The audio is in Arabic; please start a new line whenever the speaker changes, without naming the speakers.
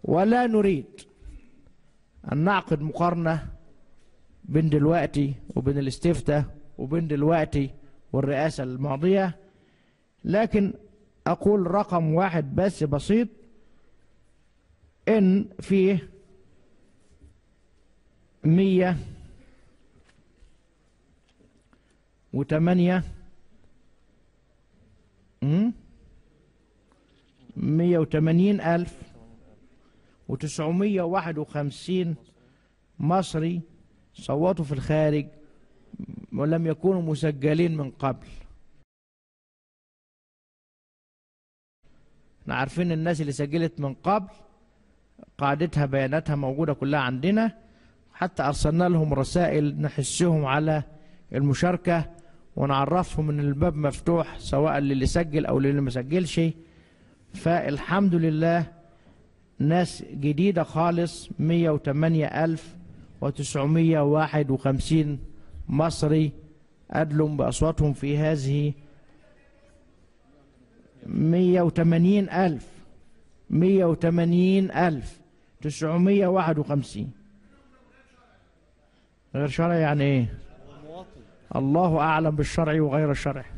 ولا نريد أن نعقد مقارنة بين دلوقتي وبين الاستفتاء وبين دلوقتي والرئاسة الماضية، لكن أقول رقم واحد بس بسيط، إن فيه 180,951 مصري صوتوا في الخارج ولم يكونوا مسجلين من قبل. احنا عارفين الناس اللي سجلت من قبل قاعدتها بياناتها موجودة كلها عندنا، حتى أرسلنا لهم رسائل نحسهم على المشاركة ونعرفهم ان الباب مفتوح سواء للي سجل او للي ما سجلش. فالحمد لله ناس جديدة خالص 108,951 مصري أدلوا بأصواتهم في هذه 180,951. غير شرعي يعني ايه؟ الله أعلم بالشرعي وغير الشرعي.